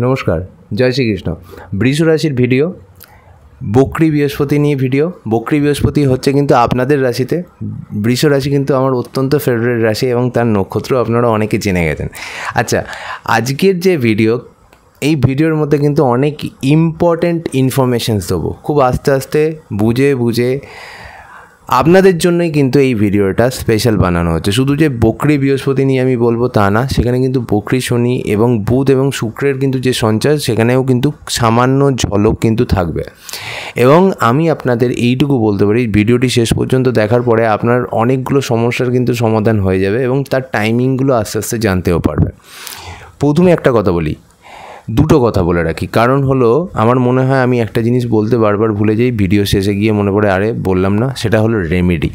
নমস্কার, জয় শ্রীকৃষ্ণ। বৃষ রাশির ভিডিও, বক্রী বৃহস্পতি নিয়ে ভিডিও। বক্রী বৃহস্পতি হচ্ছে কিন্তু আপনাদের রাশিতে। বৃষ রাশি কিন্তু আমার অত্যন্ত ফেভারিট রাশি এবং তার নক্ষত্র আপনারা অনেকে জেনে গেছেন। আচ্ছা, আজকের যে ভিডিও, এই ভিডিওর মধ্যে কিন্তু অনেক ইম্পর্ট্যান্ট ইনফরমেশানস দেবো, খুব আস্তে আস্তে বুঝে বুঝে আপনাদের জন্যই কিন্তু এই ভিডিওটা স্পেশাল বানানো হচ্ছে। শুধু যে বক্রী বৃহস্পতি নিয়ে আমি বলবো তা না, সেখানে কিন্তু বক্রী শনি এবং বুধ এবং শুক্রের কিন্তু যে সঞ্চার, সেখানেও কিন্তু সামান্য ঝলক কিন্তু থাকবে। এবং আমি আপনাদের এইটুকু বলতে পারি, ভিডিওটি শেষ পর্যন্ত দেখার পরে আপনার অনেকগুলো সমস্যার কিন্তু সমাধান হয়ে যাবে এবং তার টাইমিংগুলো আস্তে আস্তে জানতেও পারবেন। প্রথমে একটা কথা বলি, দুটো কথা বলে রাখি, কারণ হলো আমার মনে হয় আমি একটা জিনিস বলতে বারবার ভুলে যাই, ভিডিও শেষে গিয়ে মনে পড়ে আরে বললাম না। সেটা হলো রেমেডি।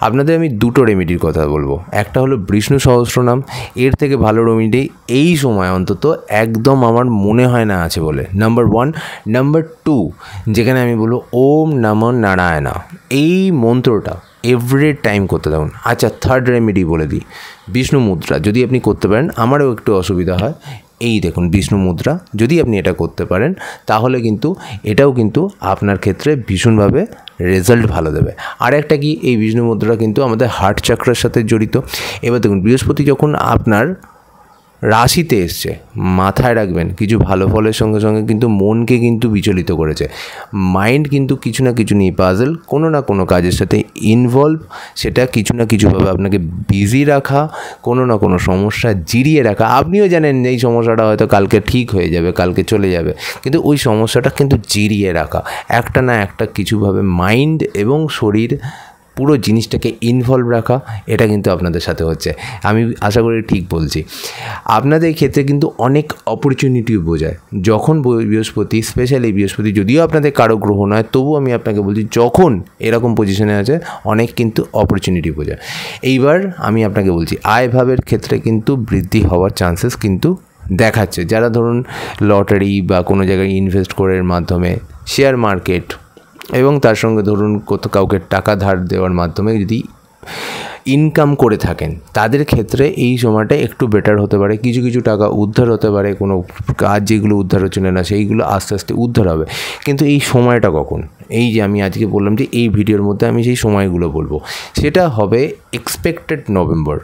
আপনাদের আমি দুটো রেমেডির কথা বলবো। একটা হলো বিষ্ণু সহস্রনাম, এর থেকে ভালো রেমেডি এই সময় অন্তত একদম আমার মনে হয় না আছে বলে, নাম্বার 1। নাম্বার 2, যেখানে আমি বলবো ওম নমো নারায়ণা, এই মন্ত্রটা এভরি টাইম করতে থাকুন। আচ্ছা, থার্ড রেমেডি বলে দিই, বিষ্ণু মুদ্রা যদি আপনি করতে পারেন। আমারও একটু অসুবিধা হয়, এই দেখুন বিষ্ণু মুদ্রা যদি আপনি এটা করতে পারেন, তাহলে কিন্তু এটাও কিন্তু আপনার ক্ষেত্রে ভীষণভাবে রেজাল্ট ভালো দেবে। আর একটা কি, এই বিষ্ণু মুদ্রা কিন্তু আমাদের হার্ট চাক্রার সাথে জড়িত। এবার দেখুন, বৃহস্পতি যখন আপনার রাশিতে এসছে, মাথায় রাখবেন কিছু ভালো ফলের সঙ্গে সঙ্গে কিন্তু মনকে কিন্তু বিচলিত করেছে। মাইন্ড কিন্তু কিছু না কিছু নিয়ে পাজল, কোনো না কোনো কাজের সাথে ইনভলভ, সেটা কিছু না কিছুভাবে আপনাকে বিজি রাখা, কোনো না কোনো সমস্যা জিরিয়ে রাখা। আপনিও জানেন এই সমস্যাটা হয়তো কালকে ঠিক হয়ে যাবে, কালকে চলে যাবে, কিন্তু ওই সমস্যাটা কিন্তু জিরিয়ে রাখা, একটা না একটা কিছুভাবে মাইন্ড এবং শরীর পুরো জিনিসটাকে ইনভলভ রাখা, এটা কিন্তু আপনাদের সাথে হচ্ছে। আমি আশা করি ঠিক বলছি। আপনাদের ক্ষেত্রে কিন্তু অনেক অপরচুনিটিও বোঝায় যখন বৃহস্পতি, স্পেশালি বৃহস্পতি যদিও আপনাদের কারো গ্রহ নয়, তবু আমি আপনাকে বলছি যখন এরকম পজিশনে আছে অনেক কিন্তু অপরচুনিটি বোঝায়। এইবার আমি আপনাকে বলছি, আয় ভাবের ক্ষেত্রে কিন্তু বৃদ্ধি হওয়ার চান্সেস কিন্তু দেখাচ্ছে। যারা ধরুন লটারি বা কোনো জায়গায় ইনভেস্ট করার মাধ্যমে, শেয়ার মার্কেট এবং তার সঙ্গে ধরুন কাউকে টাকা ধার দেওয়ার মাধ্যমে যদি ইনকাম করে থাকেন, তাদের ক্ষেত্রে এই সময়টা একটু বেটার হতে পারে। কিছু কিছু টাকা উদ্ধার হতে পারে, কোনো কাজ যেগুলো উদ্ধার হচ্ছিল না সেইগুলো আস্তে আস্তে উদ্ধার হবে। কিন্তু এই সময়টা কখন, এই যে আমি আজকে বললাম যে এই ভিডিওর মধ্যে আমি সেই সময়গুলো বলবো, সেটা হবে এক্সপেক্টেড নভেম্বর।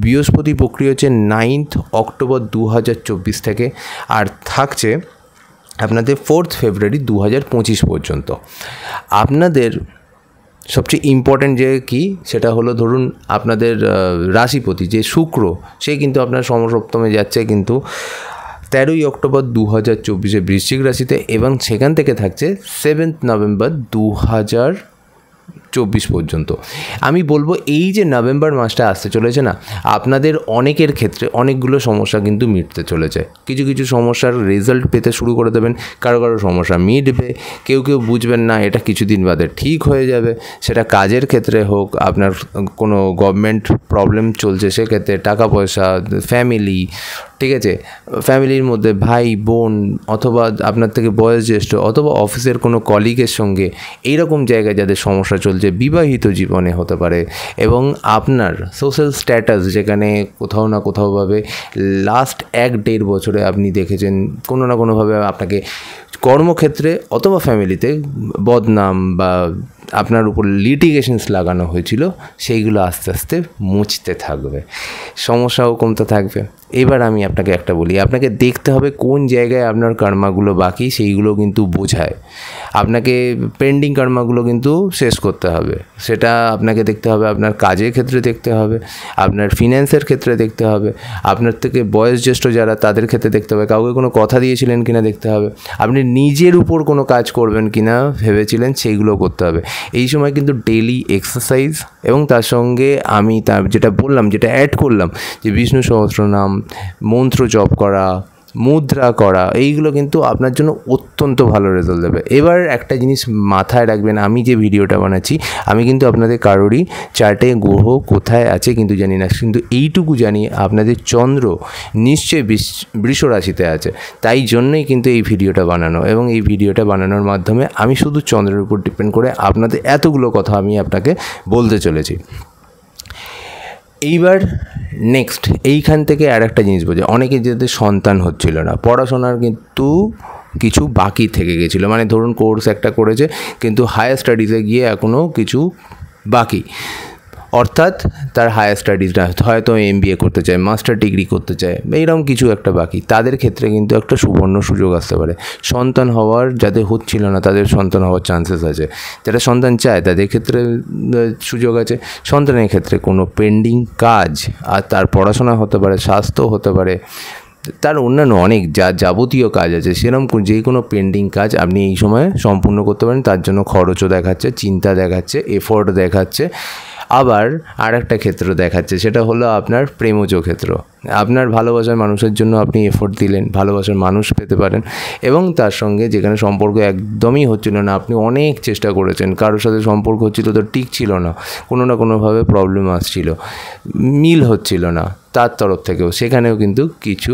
বৃহস্পতি প্রক্রিয়া হচ্ছে 9 অক্টোবর 2024 থেকে, আর থাকছে আপনাদের 4 ফেব্রুয়ারি 2025 পর্যন্ত। আপনাদের সবচেয়ে ইম্পর্ট্যান্ট যে কী, সেটা হলো ধরুন আপনাদের রাশিপতি যে শুক্র, সে কিন্তু আপনার সমসপ্তমে যাচ্ছে কিন্তু 13 অক্টোবর 2024 বৃশ্চিক রাশিতে, এবং সেখান থেকে থাকছে 7 নভেম্বর 2024 পর্যন্ত। আমি বলবো এই যে নভেম্বর মাসটা আসতে চলেছে না, আপনাদের অনেকের ক্ষেত্রে অনেকগুলো সমস্যা কিন্তু মিটতে চলেছে। কিছু কিছু সমস্যার রেজাল্ট পেতে শুরু করে দেবেন, কারো কারো সমস্যা মিটবে, কেউ কেউ বুঝবেন না এটা কিছুদিন বাদে ঠিক হয়ে যাবে। সেটা কাজের ক্ষেত্রে হোক, আপনার কোনো গভর্নমেন্ট প্রবলেম চলছে সেক্ষেত্রে, টাকা পয়সা, ফ্যামিলি, ঠিক আছে, ফ্যামিলির মধ্যে ভাই বোন অথবা আপনার থেকে বয়োজ্যেষ্ঠ অথবা অফিসের কোনো কলিগের সঙ্গে, এইরকম জায়গায় যাদের সমস্যা চলছে, বিবাহিত জীবনে হতে পারে। এবং আপনার সোশ্যাল স্ট্যাটাস, যেখানে কোথাও না কোথাওভাবে লাস্ট 1-1.5 বছরে আপনি দেখেছেন কোনো না কোনোভাবে আপনাকে কর্মক্ষেত্রে অথবা ফ্যামিলিতে বদনাম বা আপনার উপর লিটিগেশনস লাগানো হয়েছিল, সেইগুলো আস্তে আস্তে মুছতে থাকবে, সমস্যাও কমতে থাকবে। এবার আমি আপনাকে একটা বলি, আপনাকে দেখতে হবে কোন জায়গায় আপনার কর্মাগুলো বাকি, সেইগুলো কিন্তু বোঝায়। আপনাকে পেন্ডিং কর্মাগুলো কিন্তু শেষ করতে হবে, সেটা আপনাকে দেখতে হবে। আপনার কাজের ক্ষেত্রে দেখতে হবে, আপনার ফিন্যান্সের ক্ষেত্রে দেখতে হবে, আপনার থেকে বয়োজ্যেষ্ঠ যারা তাদের ক্ষেত্রে দেখতে হবে, কাউকে কোনো কথা দিয়েছিলেন কিনা দেখতে হবে, আপনি নিজের উপর কোনো কাজ করবেন কিনা ভেবেছিলেন সেইগুলো করতে হবে। এই সময় কিন্তু ডেইলি এক্সারসাইজ এবং তার সঙ্গে আমি তার যেটা বললাম, যেটা অ্যাড করলাম, যে বিষ্ণু সহস্রনাম, মন্ত্র জপ করা, মুদ্রা করা, এইগুলো কিন্তু আপনার জন্য অত্যন্ত ভালো রেজাল্ট দেবে। এবার একটা জিনিস মাথায় রাখবেন, আমি যে ভিডিওটা বানাচ্ছি, আমি কিন্তু আপনাদের কারোরই চার্টে গ্রহ কোথায় আছে কিন্তু জানি না, কিন্তু এইটুকু জানি আপনাদের চন্দ্র নিশ্চয়ই বৃষ রাশিতে আছে। তাই জন্যই কিন্তু এই ভিডিওটা বানানো, এবং এই ভিডিওটা বানানোর মাধ্যমে আমি শুধু চন্দ্রের উপর ডিপেন্ড করে আপনাদের এতগুলো কথা আমি আপনাকে বলতে চলেছি। এইবার নেক্সট এইখান থেকে আর একটা জিনিস বোঝে, অনেকে যাদের সন্তান হচ্ছিল না, পড়াশোনার কিন্তু কিছু বাকি থেকে গেছিলো, মানে ধরুন কোর্স একটা করেছে কিন্তু হায়ার স্টাডিজে গিয়ে এখনও কিছু বাকি, অর্থাৎ তার হায়ার স্টাডিজটা হয়তো MBA করতে চায়, মাস্টার ডিগ্রি করতে চায়, এইরকম কিছু একটা বাকি, তাদের ক্ষেত্রে কিন্তু একটা সুবর্ণ সুযোগ আসতে পারে। সন্তান হওয়ার যাদের হচ্ছিল না তাদের সন্তান হওয়ার চান্সেস আছে, যারা সন্তান চায় তাদের ক্ষেত্রে সুযোগ আছে। সন্তানের ক্ষেত্রে কোনো পেন্ডিং কাজ, আর তার পড়াশোনা হতে পারে, স্বাস্থ্য হতে পারে, তার অন্যান্য অনেক যাবতীয় কাজ আছে, সেরকম যে কোনো পেন্ডিং কাজ আপনি এই সময়ে সম্পূর্ণ করতে পারেন। তার জন্য খরচও দেখাচ্ছে, চিন্তা দেখাচ্ছে, এফোর্ট দেখাচ্ছে। আবার আর একটা ক্ষেত্র দেখাচ্ছে, সেটা হলো আপনার প্রেমজ ক্ষেত্র। আপনার ভালোবাসার মানুষের জন্য আপনি এফোর্ট দিলেন, ভালোবাসার মানুষ পেতে পারেন, এবং তার সঙ্গে যেখানে সম্পর্ক একদমই হচ্ছিল না, আপনি অনেক চেষ্টা করেছেন, কারোর সাথে সম্পর্ক হচ্ছিল তো ঠিক ছিল না, কোনো না কোনোভাবে প্রবলেম আসছিল, মিল হচ্ছিল না তার তরফ থেকেও, সেখানেও কিন্তু কিছু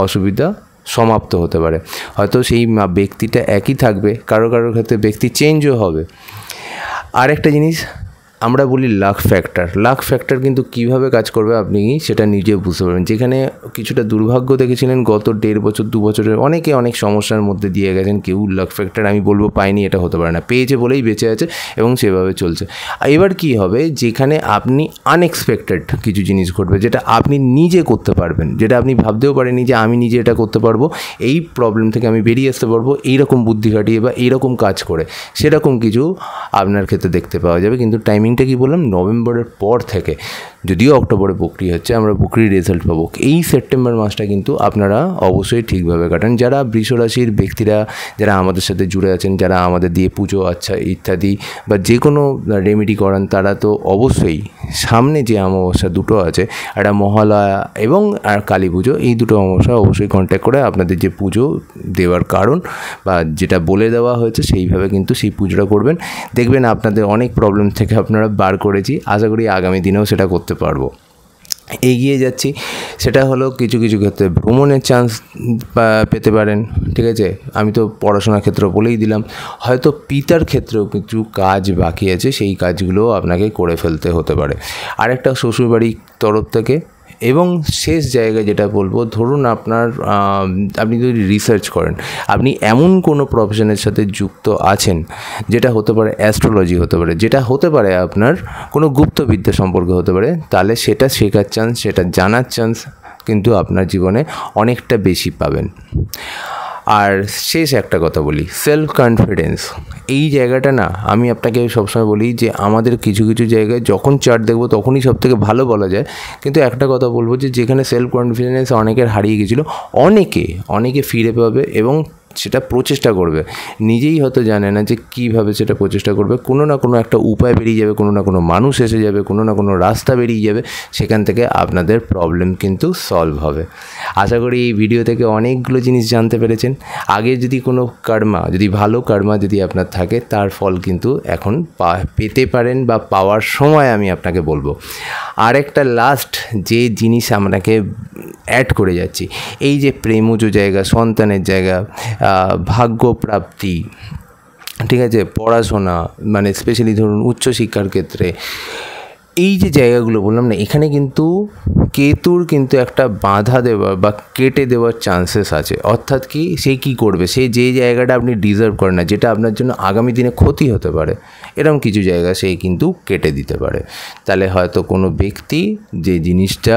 অসুবিধা সমাপ্ত হতে পারে। হয়তো সেই ব্যক্তিটা একই থাকবে, কারো ক্ষেত্রে ব্যক্তি চেঞ্জও হবে। আর একটা জিনিস আমরা বলি লাক ফ্যাক্টর। লাক ফ্যাক্টর কিন্তু কীভাবে কাজ করবে আপনি সেটা নিজে বুঝতে পারবেন। যেখানে কিছুটা দুর্ভাগ্য দেখেছিলেন গত 1.5 বছর 2 বছরের, অনেকে অনেক সমস্যার মধ্যে দিয়ে গেছেন, কেউ লাক ফ্যাক্টর আমি বলবো পায়নি, এটা হতে পারে না, পেয়েছে বলেই বেঁচে আছে এবং সেভাবে চলছে। এবার কি হবে, যেখানে আপনি আনএক্সপেক্টেড কিছু জিনিস ঘটবে, যেটা আপনি নিজে করতে পারবেন, যেটা আপনি ভাবতেও পারেনি যে আমি নিজে এটা করতে পারবো, এই প্রবলেম থেকে আমি বেরিয়ে আসতে পারবো এইরকম বুদ্ধি খাটিয়ে বা এইরকম কাজ করে, সেরকম কিছু আপনার ক্ষেত্রে দেখতে পাওয়া যাবে। কিন্তু টাইমিংটা কি বললাম, নভেম্বরের পর থেকে, যদিও অক্টোবরে বকরি হচ্ছে, আমরা বকরির রেজাল্ট পাবো। এই সেপ্টেম্বর মাসটা কিন্তু আপনারা অবশ্যই ঠিকভাবে কাটান। যারা বৃষ রাশির ব্যক্তিরা, যারা আমাদের সাথে জুড়ে আছেন, যারা আমাদের দিয়ে পুজো আচ্ছা ইত্যাদি বা যে কোনো রেমেডি করান, তারা তো অবশ্যই সামনে যে অমাবস্যা দুটো আছে, একটা মহালয়া এবং আর কালী পুজো, এই দুটো অমাবস্যা অবশ্যই কন্ট্যাক্ট করে আপনাদের যে পুজো দেওয়ার কারণ বা যেটা বলে দেওয়া হয়েছে সেইভাবে কিন্তু সেই পুজোটা করবেন। দেখবেন আপনাদের অনেক প্রবলেম থেকে আপনারা বার করেছি, আশা করি আগামী দিনেও সেটা করতে পারবো। এগিয়ে যাচ্ছি, সেটা হলো কিছু কিছু ক্ষেত্রে ভ্রমণের চান্স পেতে পারেন, ঠিক আছে। আমি তো পড়াশোনার ক্ষেত্র বলেই দিলাম, হয়তো পিতার ক্ষেত্রেও কিছু কাজ বাকি আছে, সেই কাজগুলোও আপনাকে করে ফেলতে হতে পারে। আরেকটা শ্বশুরবাড়ির তরফ থেকে। এবং শেষ জায়গায় যেটা বলবো, ধরুন আপনি যদি রিসার্চ করেন, আপনি এমন কোনো প্রফেশনের সাথে যুক্ত আছেন, যেটা হতে পারে অ্যাস্ট্রোলজি হতে পারে, যেটা হতে পারে আপনার কোনো গুপ্তবিদ্যা সম্পর্কে হতে পারে, তাহলে সেটা শেখার চান্স, সেটা জানার চান্স কিন্তু আপনার জীবনে অনেকটা বেশি পাবেন। আর শেষ একটা কথা বলি, সেলফ কনফিডেন্স, এই জায়গাটা না আমি আপনাকে সবসময় বলি যে আমাদের কিছু কিছু জায়গায় যখন চার্ট দেখবো তখনই সবথেকে ভালো বলা যায়, কিন্তু একটা কথা বলবো যে যেখানে সেলফ কনফিডেন্স অনেকের হারিয়ে গেছিলো, অনেকে ফিরে পাবে এবং সেটা প্রচেষ্টা করবে। নিজেই হয়তো জানে না যে কীভাবে সেটা প্রচেষ্টা করবে, কোনো না কোনো একটা উপায় বেরিয়ে যাবে, কোনো না কোনো মানুষ এসে যাবে, কোনো না কোনো রাস্তা বেরিয়ে যাবে, সেখান থেকে আপনাদের প্রবলেম কিন্তু সলভ হবে। আশা করি এই ভিডিও থেকে অনেকগুলো জিনিস জানতে পেরেছেন। আগে যদি কোনো কর্মা, যদি ভালো কর্মা যদি আপনার থাকে, তার ফল কিন্তু এখন পেতে পারেন বা পাওয়ার সময় আমি আপনাকে বলবো। আর একটা লাস্ট যে জিনিস আপনাকে অ্যাড করে যাচ্ছি, এই যে প্রেমজ জায়গা, সন্তানের জায়গা, ভাগ্যপ্রাপ্তি, ঠিক আছে, পড়াশোনা, মানে স্পেশালি ধরুন উচ্চশিক্ষার ক্ষেত্রে, এই যে জায়গাগুলো বললাম না, এখানে কিন্তু কেতুর কিন্তু একটা বাধা দেওয়ার বা কেটে দেওয়ার চান্সেস আছে। অর্থাৎ কি, সে কী করবে, সে যে জায়গাটা আপনি ডিজার্ভ করেন না, যেটা আপনার জন্য আগামী দিনে ক্ষতি হতে পারে, এরকম কিছু জায়গা সে কিন্তু কেটে দিতে পারে। তাহলে হয়তো কোনো ব্যক্তি যে জিনিসটা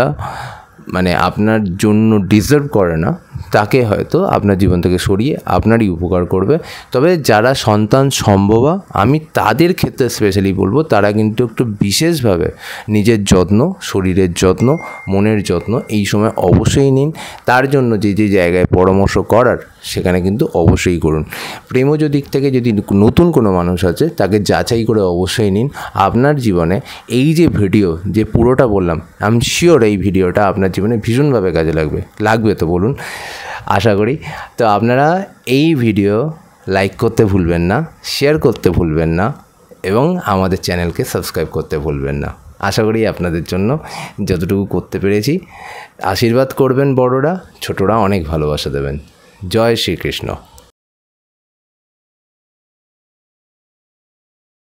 মানে আপনার জন্য ডিজার্ভ করে না, তাকে হয়তো আপনার জীবন থেকে সরিয়ে আপনারই উপকার করবে। তবে যারা সন্তান সম্ভবা, আমি তাদের ক্ষেত্রে স্পেশালি বলবো, তারা কিন্তু একটু বিশেষভাবে নিজের যত্ন, শরীরের যত্ন, মনের যত্ন এই সময় অবশ্যই নিন। তার জন্য যে যে জায়গায় পরামর্শ করার সেখানে কিন্তু অবশ্যই করুন। প্রেমজ দিক থেকে যদি নতুন কোনো মানুষ আছে, তাকে যাচাই করে অবশ্যই নিন। আপনার জীবনে এই যে ভিডিও যে পুরোটা বললাম, আই এম শিওর এই ভিডিওটা আপনার জীবনে ভীষণভাবে কাজে লাগবে তো বলুন, আশা করি। তো আপনারা এই ভিডিও লাইক করতে ভুলবেন না, শেয়ার করতে ভুলবেন না এবং আমাদের চ্যানেলকে সাবস্ক্রাইব করতে ভুলবেন না। আশা করি আপনাদের জন্য যতটুকু করতে পেরেছি। আশীর্বাদ করবেন বড়রা, ছোটরা অনেক ভালোবাসা দেবেন। জয় শ্রীকৃষ্ণ।